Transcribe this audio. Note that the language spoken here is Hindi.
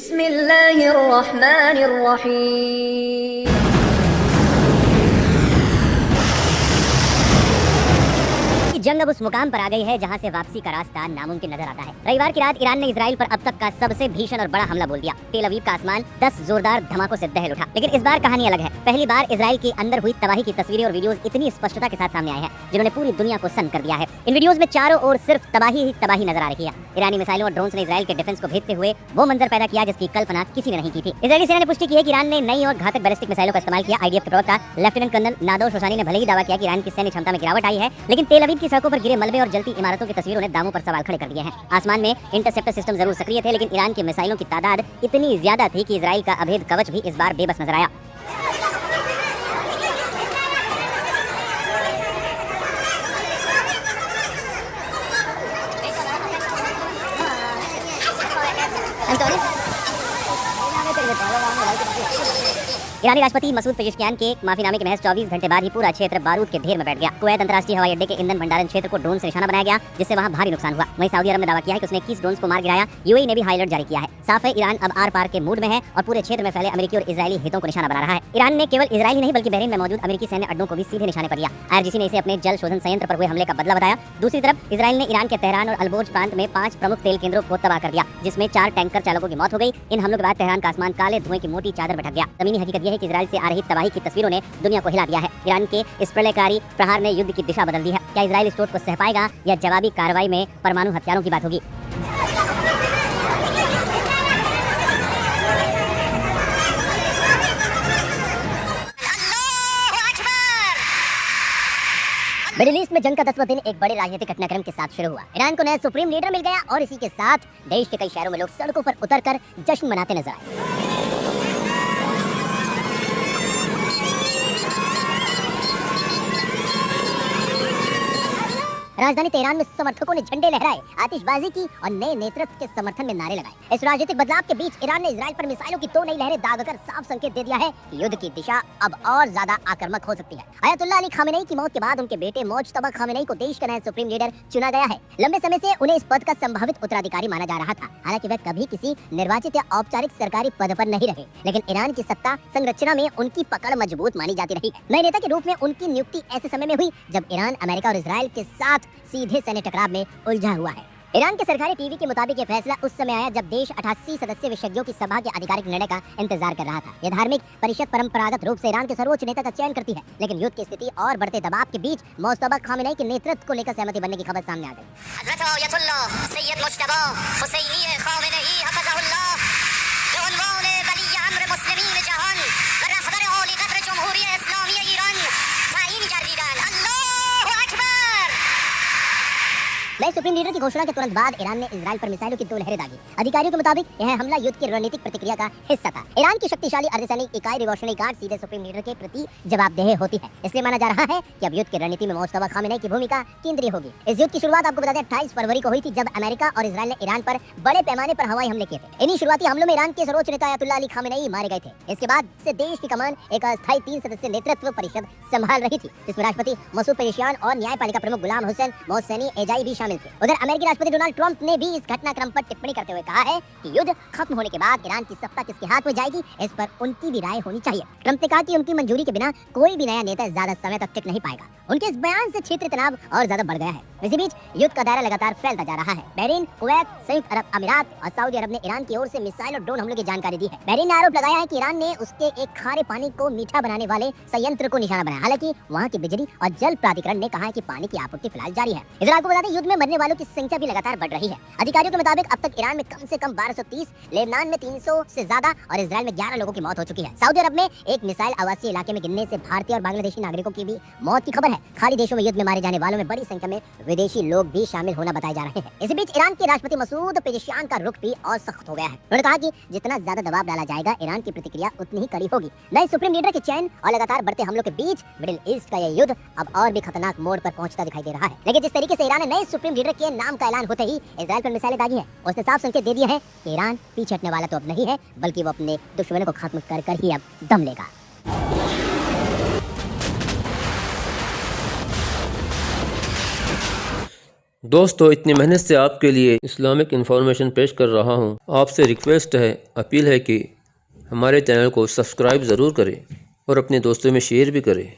बिस्मिल्लाहिर्रहमानिर्रहीम। जंग अब उस मुकाम पर आ गई है जहां से वापसी का रास्ता नामुमकिन नजर आता है। रविवार की रात ईरान ने इजराइल पर अब तक का सबसे भीषण और बड़ा हमला बोल दिया। तेल अवीव का आसमान 10 जोरदार धमाकों से दहल उठा। लेकिन इस बार कहानी अलग है। पहली बार इजराइल के अंदर हुई तबाही की तस्वीरें और वीडियोस इतनी स्पष्टता के साथ सामने आए हैं जिन्होंने पूरी दुनिया को सन्न कर दिया है। इन वीडियोस में चारों ओर सिर्फ तबाही ही तबाही नजर आ रही है। ईरानी मिसाइलों और ड्रोन्स ने इजराइल के डिफेंस को भेदते हुए वो मंजर पैदा किया जिसकी कल्पना किसी ने नहीं की थी। इजरायली सेना ने पुष्टि की है कि ईरान ने नई और घातक बैलिस्टिक मिसाइलों का इस्तेमाल किया। आईडीएफ के प्रवक्ता लेफ्टिनेंट कर्नल नादौर शोशानी ने भले ही दावा किया कि ईरान की सैन्य क्षमता में गिरावट आई है, लेकिन तेल अवीव की सड़कों पर गिरे मलबे और जलती इमारतों की तस्वीरों ने दामों पर सवाल खड़े कर दिए हैं। आसमान में इंटरसेप्टर सिस्टम जरूर सक्रिय थे, लेकिन ईरान की मिसाइलों की तादाद इतनी ज्यादा थी कि इजराइल का अभेद कवच भी इस बार बेबस नजर आया। ईरानी राष्ट्रपति मसूद पेजेश्कियान के माफीनामे के महज 24 घंटे बाद ही पूरा क्षेत्र बारूद के ढेर में बैठ गया। कुवैत अंतर्राष्ट्रीय हवाई अड्डे के ईंधन भंडारण क्षेत्र को ड्रोन से निशाना बनाया गया, जिससे वहां भारी नुकसान हुआ। वहीं सऊदी अरब ने दावा किया है कि उसने 21 ड्रोन को मार गिराया। यूएई ने भी हाई अलर्ट जारी किया है। साफ है, ईरान अब आर पार के मूड में है और पूरे क्षेत्र में फैले अमेरिकी और इजरायली हितों को निशाना बना रहा है। ईरान ने केवल इजराइल ही नहीं बल्कि बहरीन में मौजूद अमेरिकी सैन्य अड्डों को भी सीधे निशाने पर लिया। आईआरजीसी ने इसे अपने जल शोधन संयंत्र पर हुए हमले का बदला बताया। दूसरी तरफ इजराइल ने ईरान के तेहरान और अलबोर्ज प्रांत में 5 प्रमुख तेल केंद्रों को तबाह कर दिया, जिसमें 4 टैंकर चालकों की मौत हो गई। इन हमलों के बाद तेहरान का आसमान काले धुएं की मोटी चादर में ढक गया। जमीनी हकीकत यह है कि इजराइल से आ रही तबाही की तस्वीरों ने दुनिया को हिला दिया है। ईरान के इस प्रलयकारी प्रहार ने युद्ध की दिशा बदल दी है। क्या इजराइल इस चोट को सह पाएगा या जवाबी कार्रवाई में परमाणु हथियारों की बात होगी? मिडिल ईस्ट में जंग का 10वां दिन एक बड़े राजनीतिक घटनाक्रम के साथ शुरू हुआ। ईरान को नया सुप्रीम लीडर मिल गया और इसी के साथ देश के कई शहरों में लोग सड़कों पर उतरकर जश्न मनाते नजर आए। राजधानी तेहरान में समर्थकों ने झंडे लहराए, आतिशबाजी की और नए नेतृत्व के समर्थन में नारे लगाए। इस राजनीतिक बदलाव के बीच ईरान ने इजराइल पर मिसाइलों की 2 नई लहरें दागकर साफ संकेत दे दिया है कि युद्ध की दिशा अब और ज्यादा आक्रामक हो सकती है। अयतुल्लाह अली खामेनेई की मौत के बाद उनके बेटे मोज्तबा खामेनेई को देश का नया सुप्रीम लीडर चुना गया है। लंबे समय से उन्हें इस पद का संभावित उत्तराधिकारी माना जा रहा था। हालांकि वह कभी किसी निर्वाचित या औपचारिक सरकारी पद पर नहीं रहे, लेकिन ईरान की सत्ता संरचना में उनकी पकड़ मजबूत मानी जाती रही है। नए नेता के रूप में उनकी नियुक्ति ऐसे समय में हुई जब ईरान अमेरिका और इजराइल के साथ सीधे सैन्य टकराव में उलझा हुआ है। ईरान के सरकारी टीवी के मुताबिक ये फैसला उस समय आया जब देश 88 सदस्य विशेषज्ञों की सभा के आधिकारिक निर्णय का इंतजार कर रहा था। यह धार्मिक परिषद परंपरागत रूप से ईरान के सर्वोच्च नेता का चयन करती है, लेकिन युद्ध की स्थिति और बढ़ते दबाव के बीच मोज्तबा खामेनेई के नेतृत्व को लेकर सहमति बनने की खबर सामने आ नए सुप्रीम लीडर की घोषणा के तुरंत बाद ईरान ने इजराइल पर मिसाइलों की 2 लहरें दागी। अधिकारियों के मुताबिक यह हमला युद्ध की रणनीतिक प्रतिक्रिया का हिस्सा था। ईरान की शक्तिशाली अर्धसैनिक इकाई रिवॉल्यूशनरी गार्ड सीधे सुप्रीम लीडर के प्रति जवाबदेह होती है। इसलिए माना जा रहा है कि अब युद्ध की रणनीति में मोज्तबा खामेनेई की भूमिका केंद्रीय होगी। इस युद्ध की शुरुआत आपको बता दें 28 फरवरी को हुई थी, जब अमेरिका और इजराइल ने ईरान पर बड़े पैमाने पर हवाई हमले किए थे। इन्हीं शुरुआती हमलों में ईरान के सर्वोच्च नेता अयतुल्लाह अली खामेनेई मारे गए थे। इसके बाद से देश की कमान एक अस्थायी 3 सदस्यीय नेतृत्व परिषद संभाल रही थी, जिसमें राष्ट्रपति मसूद पेजेश्कियान और न्यायपालिका प्रमुख गुलाम हुसैन मोहसेनी एजाई भी शामिल थे। उधर अमेरिकी राष्ट्रपति डोनाल्ड ट्रंप ने भी इस घटनाक्रम पर टिप्पणी करते हुए कहा है कि युद्ध खत्म होने के बाद ईरान की सत्ता किसके हाथ में जाएगी, इस पर उनकी भी राय होनी चाहिए। ट्रंप ने कहा कि उनकी मंजूरी के बिना कोई भी नया नेता ज्यादा समय तक टिक नहीं पाएगा। उनके इस बयान से क्षेत्रीय तनाव और ज्यादा बढ़ गया है। इसी बीच युद्ध का दायरा लगातार फैलता जा रहा है। बहरीन, कुवैत, संयुक्त अरब अमीरात और सऊदी अरब ने ईरान की ओर से मिसाइल और ड्रोन हमलों की जानकारी दी है। बहरीन ने आरोप लगाया है कि ईरान ने उसके एक खारे पानी को मीठा बनाने वाले संयंत्र को निशाना बनाया। हालांकि वहाँ की बिजली और जल प्राधिकरण ने कहा है कि पानी की आपूर्ति फिलहाल जारी है। इधर आपको बता दें, युद्ध में मरने वालों की संख्या भी लगातार बढ़ रही है। अधिकारियों के मुताबिक अब तक ईरान में कम से कम 1230, लेबनान में 300 से ज्यादा और इजराइल में 11 लोगों की मौत हो चुकी है। सऊदी अरब में एक मिसाइल आवासीय इलाके में गिरने से भारतीय और बांग्लादेशी नागरिकों की भी मौत की खबर है। खाड़ी देशों में युद्ध में मारे जाने वालों में बड़ी संख्या में विदेशी लोग भी शामिल होना बताए जा रहे हैं। इसी बीच ईरान के राष्ट्रपति मसूद पेजेश्कियान का रुख भी और सख्त हो गया है। उन्होंने कहा कि जितना ज्यादा दबाव डाला जाएगा, ईरान की प्रतिक्रिया उतनी ही कड़ी होगी। नए सुप्रीम लीडर के चयन और लगातार बढ़ते हमलों के बीच मिडिल ईस्ट का यह युद्ध अब और भी खतरनाक मोड़ पर पहुंचता दिखाई दे रहा है। लेकिन जिस तरीके से ईरान ने नए सुप्रीम लीडर के नाम का ऐलान होते ही इजराइल पर मिसाइलें दागी है, उसने साफ संकेत दे दिया है कि ईरान पीछे हटने वाला तो अब नहीं है, बल्कि वो अपने दुश्मनों को खत्म कर कर ही अब दम लेगा। दोस्तों, इतनी मेहनत से आपके लिए इस्लामिक इन्फॉर्मेशन पेश कर रहा हूँ। आपसे रिक्वेस्ट है, अपील है कि हमारे चैनल को सब्सक्राइब ज़रूर करें और अपने दोस्तों में शेयर भी करें।